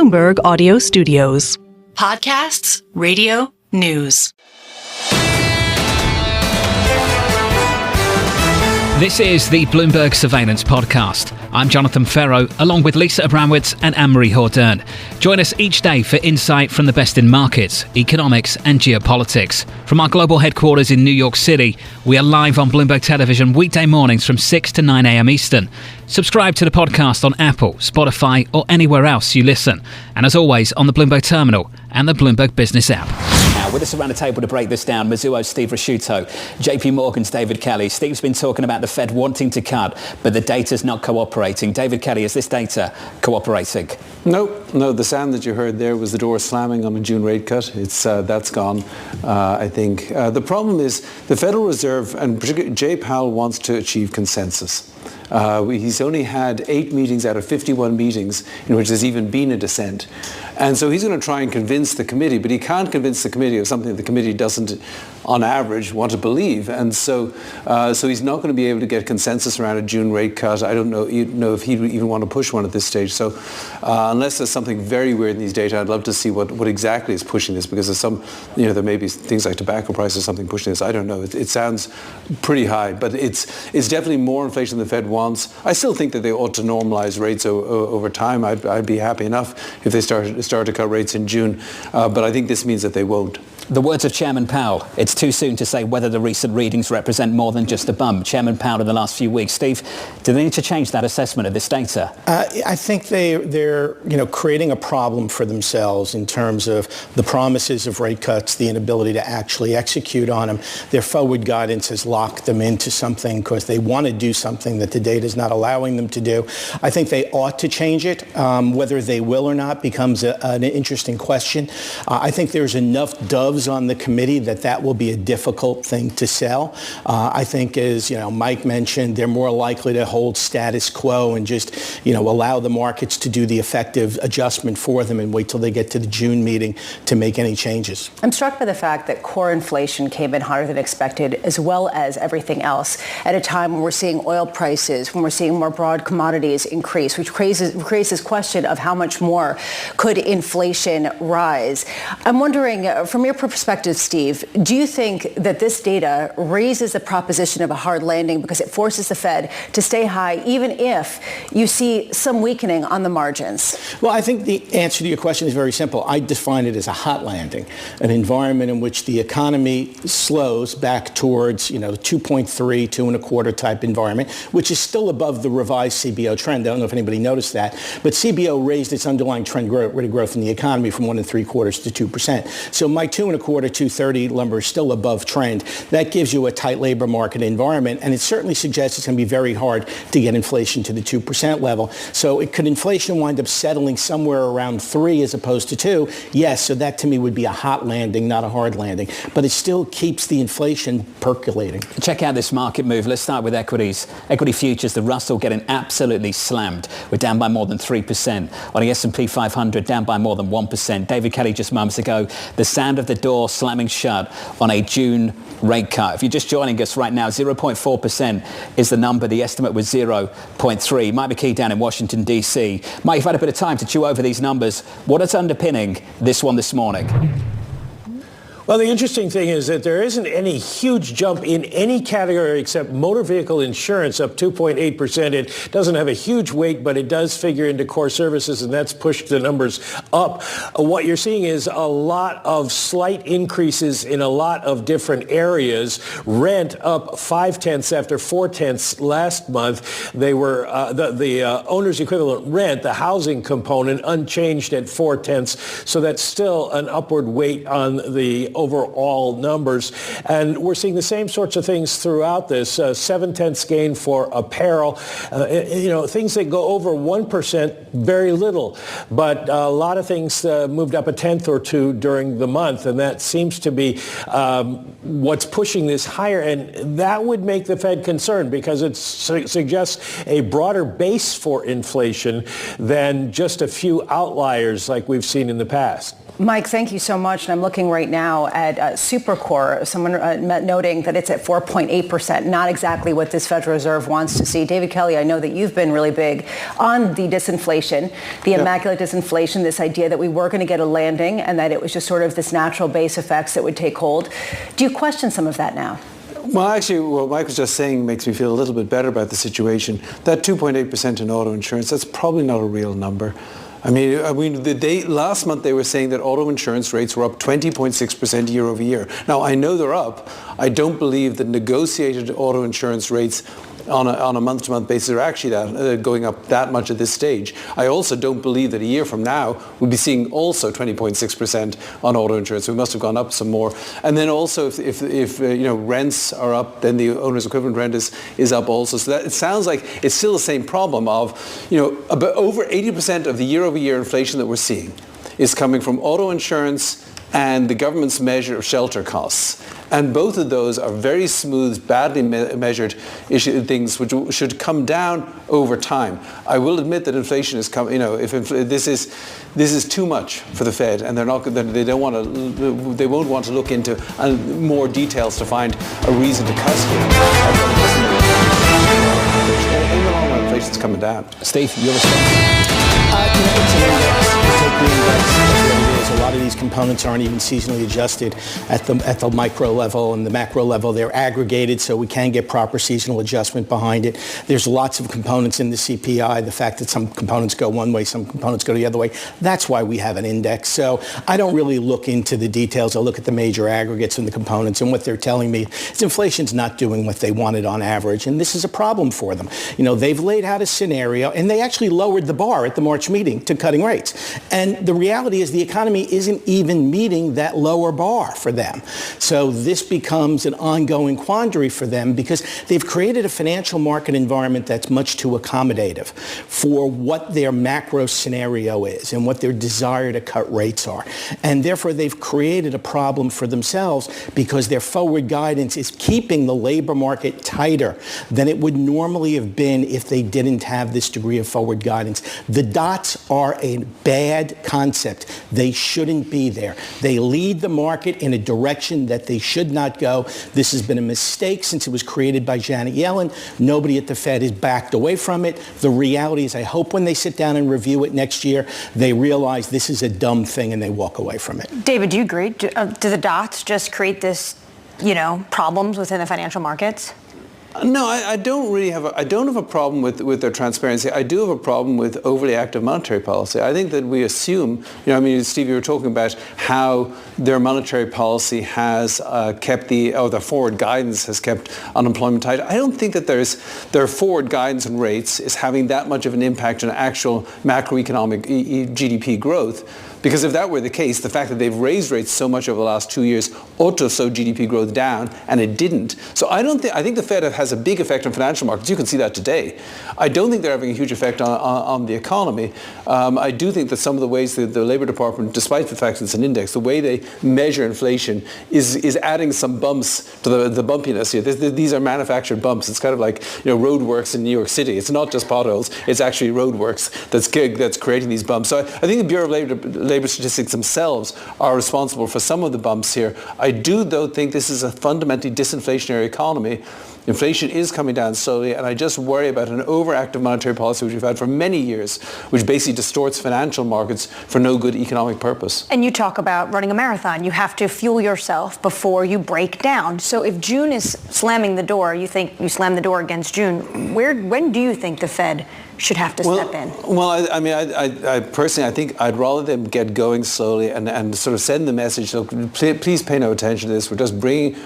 Bloomberg Audio Studios. Podcasts, radio, news. This is the Bloomberg Surveillance Podcast. I'm Jon Ferro, along with Lisa Abramowicz and Anne-Marie Hordern. Join us each day for insight from the best in markets, economics and geopolitics. From our global headquarters in New York City, we are live on Bloomberg Television weekday mornings from 6 to 9 a.m. Eastern. Subscribe to the podcast on Apple, Spotify or anywhere else you listen. And as always, on the Bloomberg Terminal and the Bloomberg Business app. Now, with us around the table to break this down, Mizuho's Steve Ricchiuto, JPMorgan's David Kelly. Steve's been talking about the Fed wanting to cut, but the data's not cooperating. David Kelly, is this data cooperating? No, the sound that you heard there was the door slamming on a June rate cut. That's gone, I think. The problem is the Federal Reserve, and particularly Jay Powell, wants to achieve consensus. He's only had 8 meetings out of 51 meetings in which there's even been a dissent. And so he's going to try and convince the committee, but he can't convince the committee of something the committee doesn't, on average, want to believe. And so he's not going to be able to get consensus around a June rate cut. I don't know if he'd even want to push one at this stage. So unless there's something very weird in these data, I'd love to see what exactly is pushing this, because there's some, there may be things like tobacco prices, something pushing this. I don't know. It sounds pretty high, but it's definitely more inflation than the Fed wants. I still think that they ought to normalize rates over time. I'd be happy enough if they start to cut rates in June, but I think this means that they won't. The words of Chairman Powell, it's too soon to say whether the recent readings represent more than just a bump. Chairman Powell in the last few weeks. Steve, do they need to change that assessment of this data? I think they're creating a problem for themselves in terms of the promises of rate cuts, the inability to actually execute on them. Their forward guidance has locked them into something because they want to do something that the data is not allowing them to do. I think they ought to change it. Whether they will or not becomes an interesting question. I think there's enough doves on the committee that will be a difficult thing to sell. I think, as Mike mentioned, they're more likely to hold status quo and just allow the markets to do the effective adjustment for them and wait till they get to the June meeting to make any changes. I'm struck by the fact that core inflation came in higher than expected, as well as everything else, at a time when we're seeing oil prices, when we're seeing more broad commodities increase, which creates this question of how much more could inflation rise. I'm wondering, from your perspective, Steve, do you think that this data raises the proposition of a hard landing because it forces the Fed to stay high, even if you see some weakening on the margins? Well, I think the answer to your question is very simple. I define it as a hot landing, an environment in which the economy slows back towards, 2.3, 2.25 type environment, which is still above the revised CBO trend. I don't know if anybody noticed that, but CBO raised its underlying trend rate of growth in the economy from 1.75% to 2%. So my 2.25, 2.30 number is still above trend. That gives you a tight labor market environment, and it certainly suggests it's going to be very hard to get inflation to the 2% level. So could inflation wind up settling somewhere around 3 as opposed to 2? Yes, so that to me would be a hot landing, not a hard landing. But it still keeps the inflation percolating. Check out this market move. Let's start with equities. Equity futures, the Russell getting absolutely slammed. We're down by more than 3%. On the S&P 500, down by more than 1%. David Kelly just moments ago, the sound of the door slamming shut on a June rate cut. If you're just joining us right now, 0.4% is the number. The estimate was 0.3. Mike McKee down in Washington, D.C. Mike, you've had a bit of time to chew over these numbers. What is underpinning this one this morning? Well, the interesting thing is that there isn't any huge jump in any category except motor vehicle insurance, up 2.8%. It doesn't have a huge weight, but it does figure into core services, and that's pushed the numbers up. What you're seeing is a lot of slight increases in a lot of different areas. Rent up 0.5 after 0.4 last month. They were the owner's equivalent rent, the housing component, unchanged at 0.4. So that's still an upward weight on the overall numbers. And we're seeing the same sorts of things throughout this. 0.7 gain for apparel. Things that go over 1%, very little. But a lot of things moved up 0.1 or 0.2 during the month. And that seems to be what's pushing this higher. And that would make the Fed concerned because it suggests a broader base for inflation than just a few outliers like we've seen in the past. Mike, thank you so much. And I'm looking right now at Supercore, someone noting that it's at 4.8%, not exactly what this Federal Reserve wants to see. David Kelly, I know that you've been really big on the disinflation, the immaculate disinflation, this idea that we were going to get a landing and that it was just sort of this natural base effects that would take hold. Do you question some of that now? Well, actually, what Mike was just saying makes me feel a little bit better about the situation. That 2.8% in auto insurance, that's probably not a real number. I mean, last month they were saying that auto insurance rates were up 20.6% year over year. Now, I know they're up. I don't believe that negotiated auto insurance rates on a month-to-month basis are actually going up that much at this stage. I also don't believe that a year from now we'll be seeing also 20.6% on auto insurance. We must have gone up some more. And then also if rents are up, then the owner's equivalent rent is up also. So that it sounds like it's still the same problem of, about over 80% of the year-over-year inflation that we're seeing is coming from auto insurance and the government's measure of shelter costs. And both of those are very smooth, badly measured things which should come down over time. I will admit that inflation is coming. This is too much for the Fed, and they won't want to look into more details to find a reason to cut here. In the long run, inflation's coming down. Steve, your response? A lot of these components aren't even seasonally adjusted at the micro level and the macro level. They're aggregated, so we can get proper seasonal adjustment behind it. There's lots of components in the CPI. The fact that some components go one way, some components go the other way. That's why we have an index. So I don't really look into the details. I look at the major aggregates and the components, and what they're telling me is inflation's not doing what they wanted on average, and this is a problem for them. They've laid out a scenario, and they actually lowered the bar at the March meeting to cutting rates. And the reality is the economy isn't even meeting that lower bar for them. So this becomes an ongoing quandary for them because they've created a financial market environment that's much too accommodative for what their macro scenario is and what their desire to cut rates are. And therefore, they've created a problem for themselves because their forward guidance is keeping the labor market tighter than it would normally have been if they didn't have this degree of forward guidance. The dots are a bad concept. They shouldn't be there. They lead the market in a direction that they should not go. This has been a mistake since it was created by Janet Yellen. Nobody at the Fed has backed away from it. The reality is I hope when they sit down and review it next year, they realize this is a dumb thing and they walk away from it. David, do you agree? Do the dots just create this, problems within the financial markets? No, I don't really have I don't have a problem with their transparency. I do have a problem with overly active monetary policy. I think that we assume, Steve, you were talking about how their monetary policy has kept their forward guidance has kept unemployment tight. I don't think that their forward guidance and rates is having that much of an impact on actual macroeconomic GDP growth. Because if that were the case, the fact that they've raised rates so much over the last 2 years ought to have slowed GDP growth down, and it didn't. So I think the Fed has a big effect on financial markets. You can see that today. I don't think they're having a huge effect on the economy. I do think that some of the ways that the Labor Department, despite the fact that it's an index, the way they measure inflation is adding some bumps to the bumpiness here. These are manufactured bumps. It's kind of like roadworks in New York City. It's not just potholes. It's actually roadworks that's creating these bumps. So I think the Bureau of Labor Statistics themselves are responsible for some of the bumps here. I do, though, think this is a fundamentally disinflationary economy. Inflation is coming down slowly, and I just worry about an overactive monetary policy which we've had for many years, which basically distorts financial markets for no good economic purpose. And you talk about running a marathon. You have to fuel yourself before you break down. So if June is slamming the door, you think you slam the door against June, when do you think the Fed should have to step in? Well, I personally, I think I'd rather them get going slowly and sort of send the message, look, please pay no attention to this.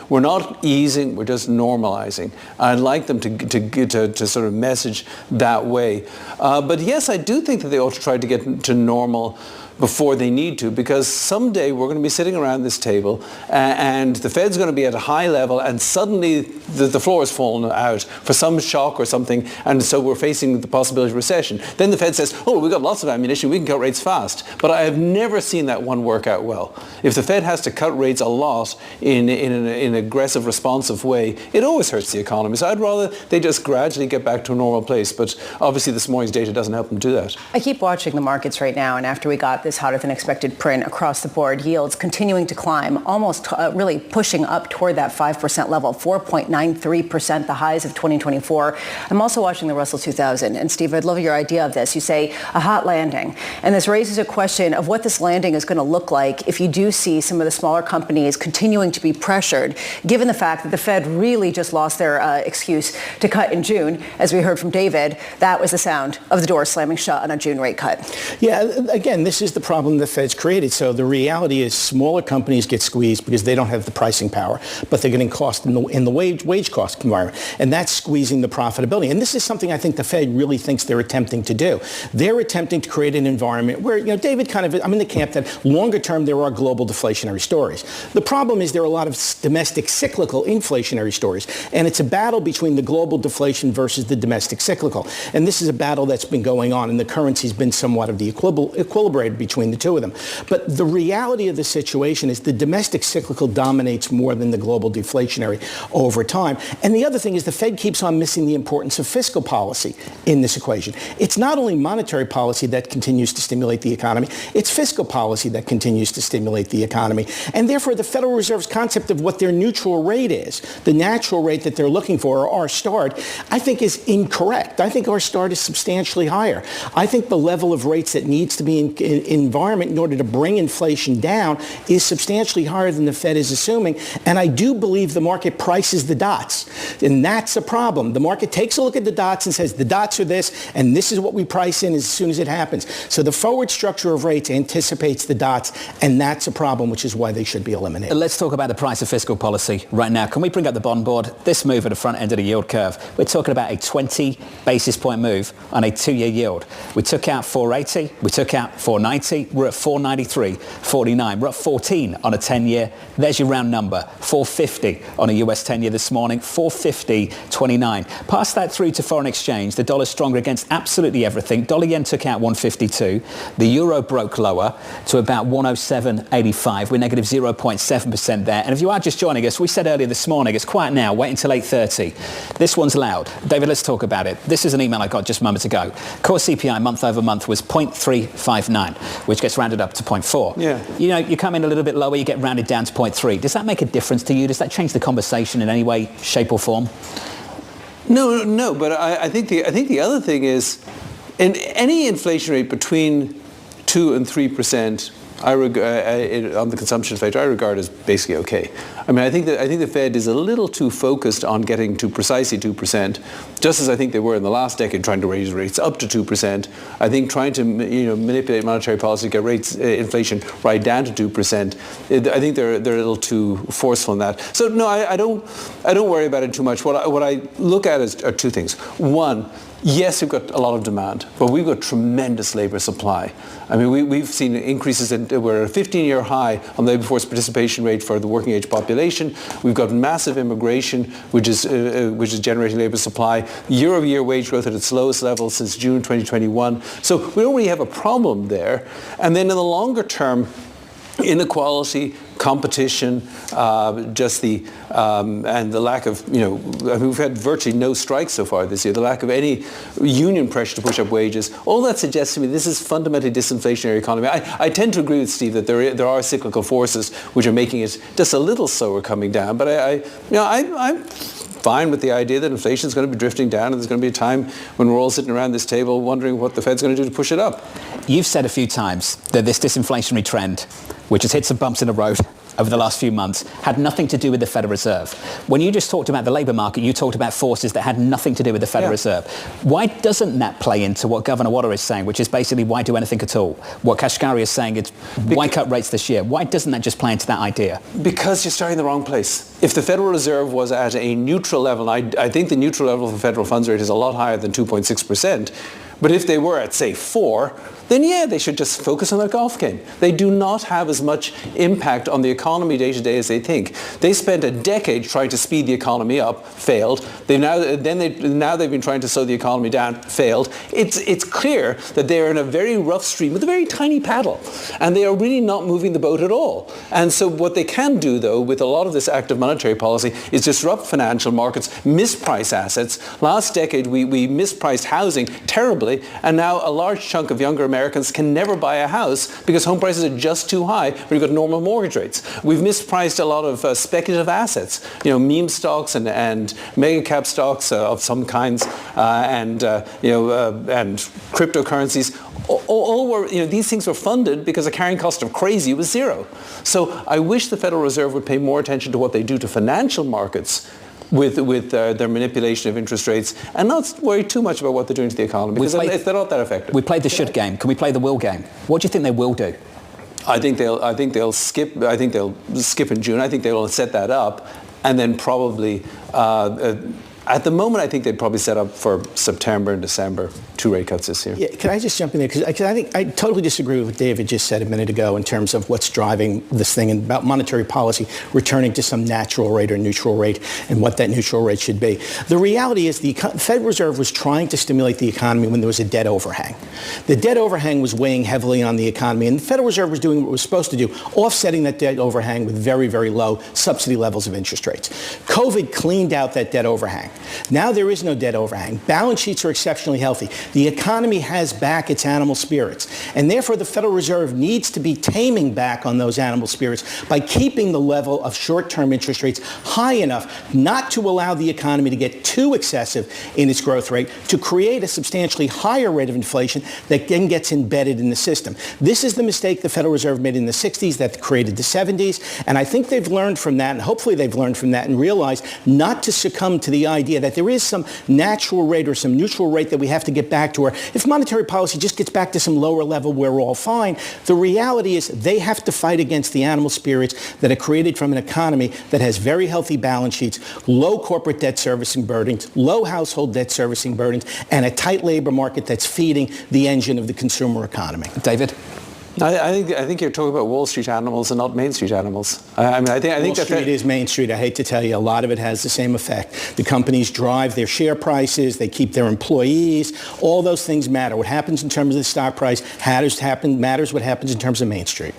We're not easing, we're just normalizing. I'd like them to sort of message that way. But yes, I do think that they ought to try to get to normal before they need to, because someday we're going to be sitting around this table and the Fed's going to be at a high level and suddenly the floor has fallen out for some shock or something, and so we're facing the possibility of recession. Then the Fed says, we've got lots of ammunition, we can cut rates fast. But I have never seen that one work out well. If the Fed has to cut rates a lot in an aggressive, responsive way, it always hurts the economy. So I'd rather they just gradually get back to a normal place. But obviously this morning's data doesn't help them do that. I keep watching the markets right now, and after we got this hotter than expected print across the board, yields continuing to climb, almost really pushing up toward that 5% level, 4.93%, the highs of 2024. I'm also watching the Russell 2000. And Steve, I'd love your idea of this. You say a hot landing. And this raises a question of what this landing is going to look like if you do see some of the smaller companies continuing to be pressured, given the fact that the Fed really just lost their excuse to cut in June. As we heard from David, that was the sound of the door slamming shut on a June rate cut. Yeah, again, this is the problem the Fed's created. So the reality is smaller companies get squeezed because they don't have the pricing power, but they're getting cost in the wage cost environment. And that's squeezing the profitability. And this is something I think the Fed really thinks they're attempting to do. They're attempting to create an environment where, David I'm in the camp that longer term there are global deflationary stories. The problem is there are a lot of domestic cyclical inflationary stories. And it's a battle between the global deflation versus the domestic cyclical. And this is a battle that's been going on, and the currency's been somewhat of the equilibrated between the two of them. But the reality of the situation is the domestic cyclical dominates more than the global deflationary over time. And the other thing is the Fed keeps on missing the importance of fiscal policy in this equation. It's not only monetary policy that continues to stimulate the economy, it's fiscal policy that continues to stimulate the economy. And therefore, the Federal Reserve's concept of what their neutral rate is, the natural rate that they're looking for, or R start, I think is incorrect. I think R start is substantially higher. I think the level of rates that needs to be in environment in order to bring inflation down is substantially higher than the Fed is assuming. And I do believe the market prices the dots. And that's a problem. The market takes a look at the dots and says the dots are this, and this is what we price in as soon as it happens. So the forward structure of rates anticipates the dots, and that's a problem, which is why they should be eliminated. Let's talk about the price of fiscal policy right now. Can we bring up the bond board? This move at the front end of the yield curve. We're talking about a 20 basis point move on a 2-year yield. We took out 480, we took out 490, we're at 493.49. We're at 14 on a 10-year. There's your round number, 450 on a US 10-year this morning, 450.29. Pass that through to foreign exchange. The dollar's stronger against absolutely everything. Dollar yen took out 152. The euro broke lower to about 107.85. We're negative 0.7% there. And if you are just joining us, we said earlier this morning, it's quiet now, wait until 8:30. This one's loud. David, let's talk about it. This is an email I got just moments ago. Core CPI month over month was 0.359, which gets rounded up to 0.4. Yeah. You come in a little bit lower, you get rounded down to 0.3. Does that make a difference to you? Does that change the conversation in any way, shape or form? No. But I think the other thing is, in any inflation rate between 2 and 3%, on the consumption side, I regard as basically okay. I mean, I think the Fed is a little too focused on getting to precisely 2%, just as I think they were in the last decade trying to raise rates up to 2%. I think trying to manipulate monetary policy to get rates inflation right down to 2%. I think they're a little too forceful in that. So no, I don't worry about it too much. What I look at are two things. One, yes, we've got a lot of demand, but we've got tremendous labor supply. I mean, we've seen increases we're at a 15-year high on the labor force participation rate for the working age population. We've got massive immigration, which is generating labor supply. Year-over-year wage growth at its lowest level since June 2021. So we don't really have a problem there. And then in the longer term, inequality, competition, and the lack of, we've had virtually no strikes so far this year, the lack of any union pressure to push up wages, all that suggests to me this is fundamentally disinflationary economy. I tend to agree with Steve that there are cyclical forces which are making it just a little slower coming down, but I'm fine with the idea that inflation is going to be drifting down and there's going to be a time when we're all sitting around this table wondering what the Fed's going to do to push it up. You've said a few times that this disinflationary trend, which has hit some bumps in the road over the last few months, had nothing to do with the Federal Reserve. When you just talked about the labour market, you talked about forces that had nothing to do with the Federal Reserve. Why doesn't that play into what Governor Waller is saying, which is basically why do anything at all? What Kashkari is saying is why cut rates this year? Why doesn't that just play into that idea? Because you're starting in the wrong place. If the Federal Reserve was at a neutral level, I think the neutral level of the federal funds rate is a lot higher than 2.6%. But if they were at, say, 4, then yeah, they should just focus on their golf game. They do not have as much impact on the economy day to day as they think. They spent a decade trying to speed the economy up, failed. Now they've been trying to slow the economy down, failed. It's clear that they are in a very rough stream with a very tiny paddle, and they are really not moving the boat at all. And so what they can do, though, with a lot of this active monetary policy is disrupt financial markets, misprice assets. Last decade, we mispriced housing terribly, and now a large chunk of younger Americans can never buy a house because home prices are just too high when you've got normal mortgage rates. We've mispriced a lot of speculative assets, meme stocks and mega cap stocks of some kinds, and cryptocurrencies. All were, these things were funded because the carrying cost of crazy was 0. So I wish the Federal Reserve would pay more attention to what they do to financial markets with their manipulation of interest rates, and not worry too much about what they're doing to the economy, because they're not that effective. We played the should game. Can we play the will game? What do you think they will do? I think they'll skip in June. I think they will set that up, and then probably at the moment, I think they'd probably set up for September and December 2 rate cuts this year. Yeah, can I just jump in there? Because I think I totally disagree with what David just said a minute ago in terms of what's driving this thing and about monetary policy returning to some natural rate or neutral rate and what that neutral rate should be. The reality is the Federal Reserve was trying to stimulate the economy when there was a debt overhang. The debt overhang was weighing heavily on the economy, and the Federal Reserve was doing what it was supposed to do, offsetting that debt overhang with very, very low subsidy levels of interest rates. COVID cleaned out that debt overhang. Now there is no debt overhang. Balance sheets are exceptionally healthy. The economy has back its animal spirits. And therefore, the Federal Reserve needs to be taming back on those animal spirits by keeping the level of short-term interest rates high enough not to allow the economy to get too excessive in its growth rate, to create a substantially higher rate of inflation that then gets embedded in the system. This is the mistake the Federal Reserve made in the 60s that created the 70s. And I think they've learned from that, and hopefully they've learned from that and realized not to succumb to the idea that there is some natural rate or some neutral rate that we have to get back to, or if monetary policy just gets back to some lower level, we're all fine. The reality is they have to fight against the animal spirits that are created from an economy that has very healthy balance sheets, low corporate debt servicing burdens, low household debt servicing burdens, and a tight labor market that's feeding the engine of the consumer economy. David? I think you're talking about Wall Street animals and not Main Street animals. I think Wall Street is Main Street. I hate to tell you, a lot of it has the same effect. The companies drive their share prices. They keep their employees. All those things matter. What happens in terms of the stock price matters what happens in terms of Main Street.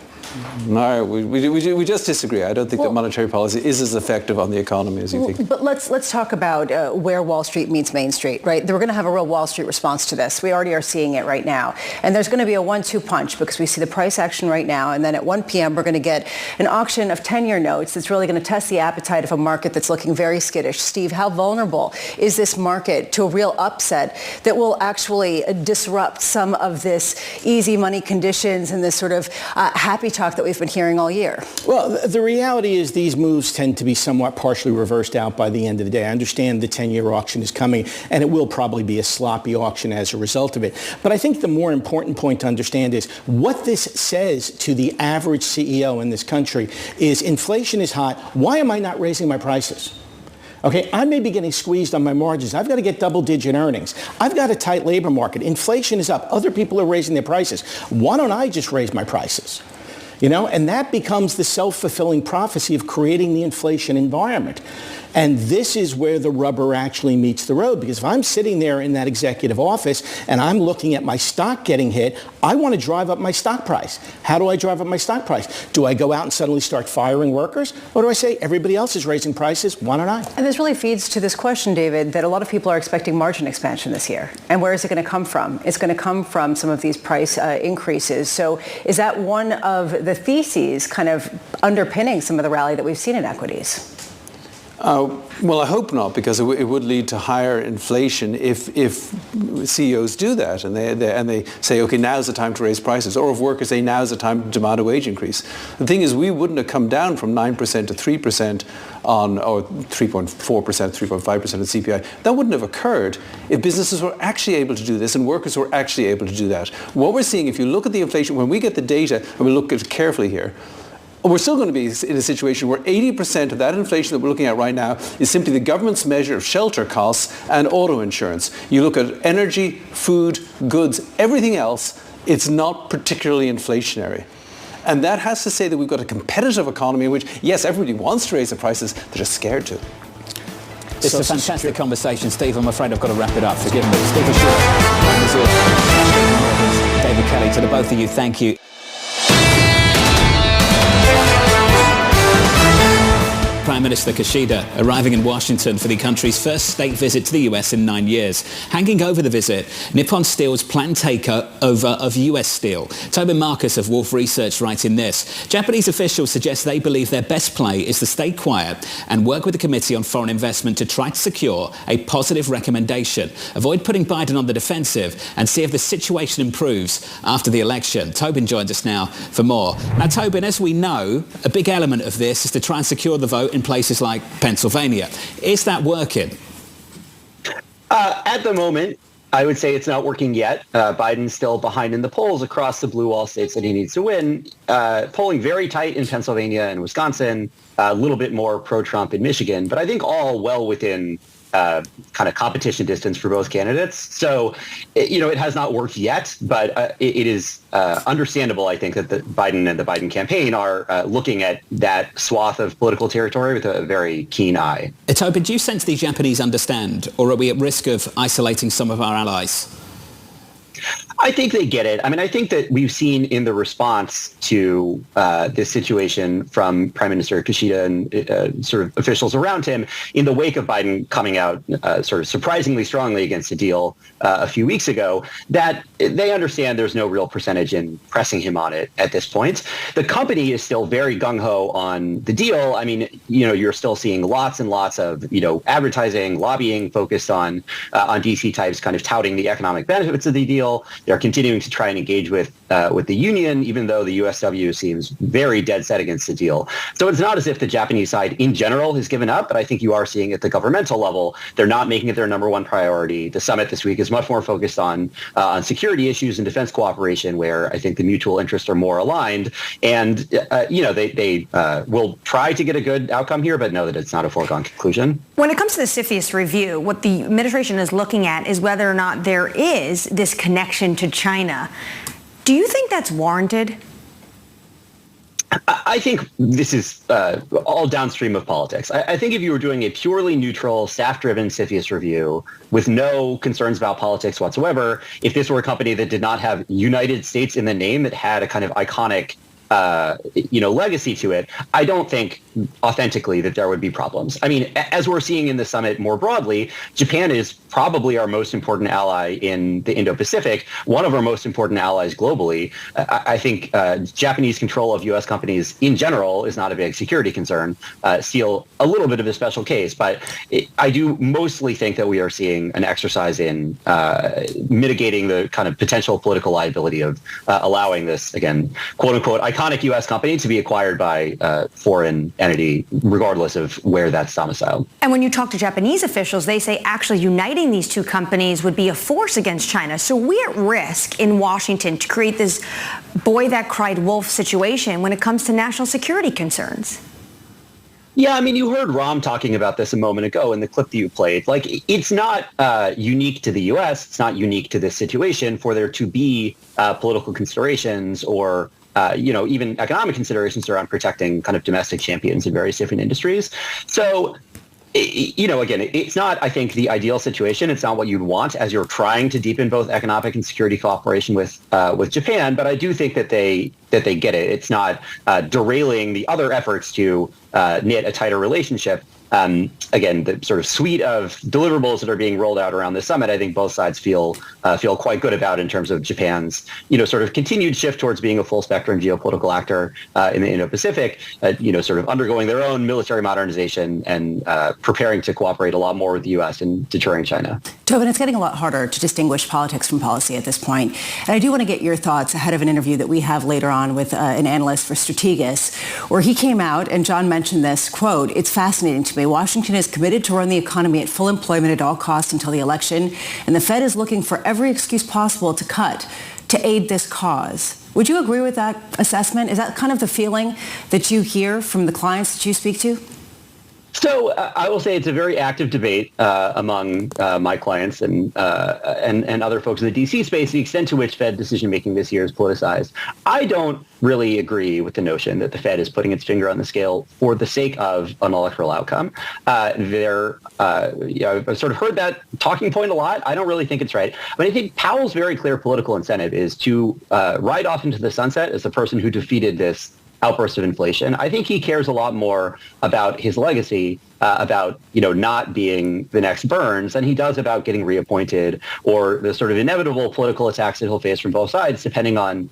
No, we just disagree. I don't think that monetary policy is as effective on the economy as you think. But let's talk about where Wall Street meets Main Street, right? We're going to have a real Wall Street response to this. We already are seeing it right now. And there's going to be a 1-2 punch because we see the price action right now. And then at 1 p.m., we're going to get an auction of 10-year notes that's really going to test the appetite of a market that's looking very skittish. Steve, how vulnerable is this market to a real upset that will actually disrupt some of this easy money conditions and this sort of happy talk that we've been hearing all year? Well, the reality is these moves tend to be somewhat partially reversed out by the end of the day. I understand the 10-year auction is coming, and it will probably be a sloppy auction as a result of it. But I think the more important point to understand is what this says to the average CEO in this country is inflation is high. Why am I not raising my prices? Okay, I may be getting squeezed on my margins. I've got to get double-digit earnings. I've got a tight labor market. Inflation is up. Other people are raising their prices. Why don't I just raise my prices? And that becomes the self-fulfilling prophecy of creating the inflation environment. And this is where the rubber actually meets the road, because if I'm sitting there in that executive office and I'm looking at my stock getting hit, I want to drive up my stock price. How do I drive up my stock price? Do I go out and suddenly start firing workers? Or do I say, everybody else is raising prices, why don't I? And this really feeds to this question, David, that a lot of people are expecting margin expansion this year. And where is it going to come from? It's going to come from some of these price increases. So is that one of the theses kind of underpinning some of the rally that we've seen in equities? Well, I hope not, because it would lead to higher inflation if CEOs do that and they say, okay, now's the time to raise prices, or if workers say now's the time to demand a wage increase. The thing is, we wouldn't have come down from 9% to 3% or 3.4%, 3.5% of CPI. That wouldn't have occurred if businesses were actually able to do this and workers were actually able to do that. What we're seeing, if you look at the inflation, when we get the data and we look at it carefully here, we're still going to be in a situation where 80% of that inflation that we're looking at right now is simply the government's measure of shelter costs and auto insurance. You look at energy, food, goods, everything else, it's not particularly inflationary. And that has to say that we've got a competitive economy in which, yes, everybody wants to raise the prices, they're just scared to. It's a fantastic conversation, Steve. I'm afraid I've got to wrap it up. Forgive me. Steve Mizuho, David Kelly, to the both of you, thank you. Prime Minister Kishida arriving in Washington for the country's first state visit to the US in 9 years. Hanging over the visit, Nippon Steel's planned takeover of US Steel. Tobin Marcus of Wolfe Research writing this. Japanese officials suggest they believe their best play is to stay quiet and work with the Committee on Foreign Investment to try to secure a positive recommendation. Avoid putting Biden on the defensive and see if the situation improves after the election. Tobin joins us now for more. Now, Tobin, as we know, a big element of this is to try and secure the vote in places like Pennsylvania. Is that working? At the moment, I would say it's not working yet. Biden's still behind in the polls across the blue wall states that he needs to win. Polling very tight in Pennsylvania and Wisconsin, a little bit more pro-Trump in Michigan, but I think all well within kind of competition distance for both candidates. So, it has not worked yet, but it is understandable, I think, that the Biden and the Biden campaign are looking at that swath of political territory with a very keen eye. Tobin, do you sense the Japanese understand, or are we at risk of isolating some of our allies? I think they get it. I mean, I think that we've seen in the response to this situation from Prime Minister Kishida and sort of officials around him in the wake of Biden coming out sort of surprisingly strongly against a deal a few weeks ago, that they understand there's no real percentage in pressing him on it at this point. The company is still very gung-ho on the deal. I mean, you're still seeing lots and lots of, advertising, lobbying focused on DC types kind of touting the economic benefits of the deal. They're continuing to try and engage with the union, even though the USW seems very dead set against the deal. So it's not as if the Japanese side in general has given up, but I think you are seeing at the governmental level, they're not making it their number one priority. The summit this week is much more focused on security issues and defense cooperation, where I think the mutual interests are more aligned. And, they will try to get a good outcome here, but know that it's not a foregone conclusion. When it comes to the CFIUS review, what the administration is looking at is whether or not there is this connection to China. Do you think that's warranted? I think this is all downstream of politics. I think if you were doing a purely neutral, staff-driven CFIUS review with no concerns about politics whatsoever, if this were a company that did not have United States in the name, that had a kind of iconic legacy to it, I don't think authentically that there would be problems. I mean, as we're seeing in the summit more broadly, Japan is probably our most important ally in the Indo-Pacific, one of our most important allies globally. I think Japanese control of U.S. companies in general is not a big security concern. Steel, a little bit of a special case, but I do mostly think that we are seeing an exercise in mitigating the kind of potential political liability of allowing this, again, quote-unquote, iconic U.S. company to be acquired by foreign entity, regardless of where that's domiciled. And when you talk to Japanese officials, they say actually uniting these two companies would be a force against China. So we're at risk in Washington to create this boy that cried wolf situation when it comes to national security concerns. Yeah, I mean, you heard Ram talking about this a moment ago in the clip that you played. Like, it's not unique to the U.S. It's not unique to this situation for there to be political considerations or even economic considerations around protecting kind of domestic champions in various different industries. So, again, it's not, I think, the ideal situation. It's not what you'd want as you're trying to deepen both economic and security cooperation with Japan. But I do think that they get it. It's not derailing the other efforts to knit a tighter relationship. Again, the sort of suite of deliverables that are being rolled out around this summit, I think both sides feel quite good about in terms of Japan's, sort of continued shift towards being a full spectrum geopolitical actor in the Indo-Pacific, sort of undergoing their own military modernization and preparing to cooperate a lot more with the U.S. in deterring China. Tobin, it's getting a lot harder to distinguish politics from policy at this point. And I do want to get your thoughts ahead of an interview that we have later on with an analyst for Strategist, where he came out, and John mentioned this, quote, "It's fascinating to me. Washington is committed to run the economy at full employment at all costs until the election, and the Fed is looking for every excuse possible to cut. to aid this cause. Would you agree with that assessment? Is that kind of the feeling that you hear from the clients that you speak to? So I will say it's a very active debate among my clients and other folks in the DC space, the extent to which Fed decision-making this year is politicized. I don't really agree with the notion that the Fed is putting its finger on the scale for the sake of an electoral outcome. I've sort of heard that talking point a lot. I don't really think it's right. But I think Powell's very clear political incentive is to ride off into the sunset as the person who defeated this outburst of inflation. I think he cares a lot more about his legacy, about not being the next Burns, than he does about getting reappointed or the sort of inevitable political attacks that he'll face from both sides, depending on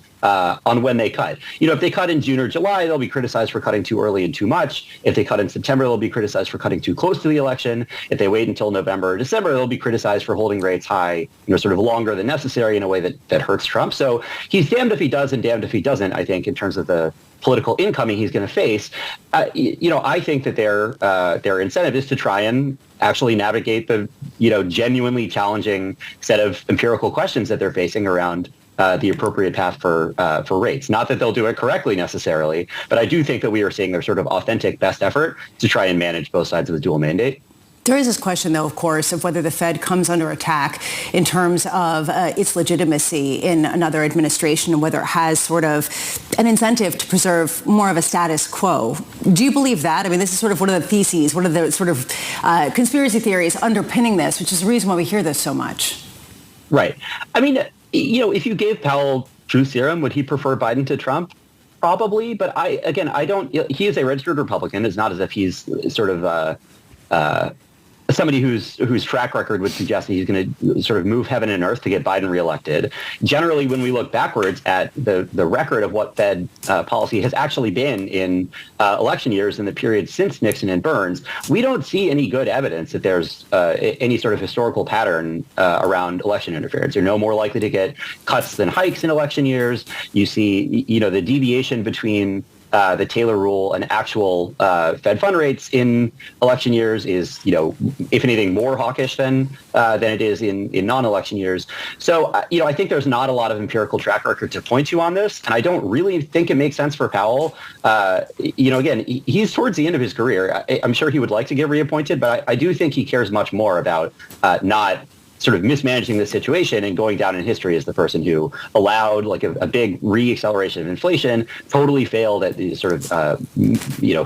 when they cut. If they cut in June or July, they'll be criticized for cutting too early and too much. If they cut in September, they'll be criticized for cutting too close to the election. If they wait until November or December, they'll be criticized for holding rates high, sort of longer than necessary in a way that hurts Trump. So he's damned if he does and damned if he doesn't, I think, in terms of the political incoming he's going to face. I think that their incentive is to try and actually navigate the genuinely challenging set of empirical questions that they're facing around the appropriate path for rates. Not that they'll do it correctly necessarily, but I do think that we are seeing their sort of authentic best effort to try and manage both sides of the dual mandate. There is this question, though, of course, of whether the Fed comes under attack in terms of its legitimacy in another administration and whether it has sort of an incentive to preserve more of a status quo. Do you believe that? I mean, this is sort of one of the theses, one of the sort of conspiracy theories underpinning this, which is the reason why we hear this so much. Right. I mean, if you gave Powell truth serum, would he prefer Biden to Trump? Probably. But I don't. He is a registered Republican. It's not as if he's sort of somebody whose track record would suggest that he's going to sort of move heaven and earth to get Biden reelected. Generally, when we look backwards at the record of what Fed policy has actually been in election years in the period since Nixon and Burns, we don't see any good evidence that there's any sort of historical pattern around election interference. You're no more likely to get cuts than hikes in election years. You see, the deviation between the Taylor rule and actual Fed fund rates in election years is, if anything, more hawkish than it is in non-election years. So, I think there's not a lot of empirical track record to point to on this, and I don't really think it makes sense for Powell. Again, he's towards the end of his career. I'm sure he would like to get reappointed, but I do think he cares much more about not sort of mismanaging the situation and going down in history as the person who allowed like a big re-acceleration of inflation, totally failed at the sort of,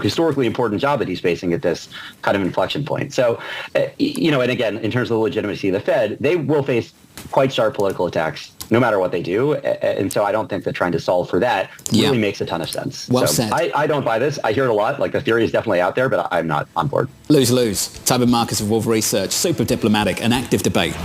historically important job that he's facing at this kind of inflection point. So, and again, in terms of the legitimacy of the Fed, they will face quite sharp political attacks no matter what they do. And so I don't think that trying to solve for that really makes a ton of sense. Well said. I don't buy this. I hear it a lot. Like the theory is definitely out there, but I'm not on board. Lose-lose. Tobin Marcus of Wolfe Research. Super diplomatic. An active debate.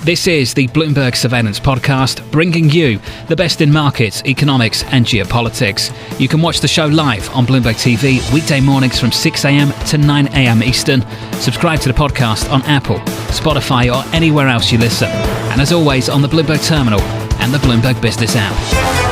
This is the Bloomberg Surveillance Podcast, bringing you the best in markets, economics and geopolitics. You can watch the show live on Bloomberg TV weekday mornings from 6 a.m. to 9 a.m. Eastern. Subscribe to the podcast on Apple, Spotify or anywhere else you listen. And as always, on the Bloomberg Terminal and the Bloomberg Business app.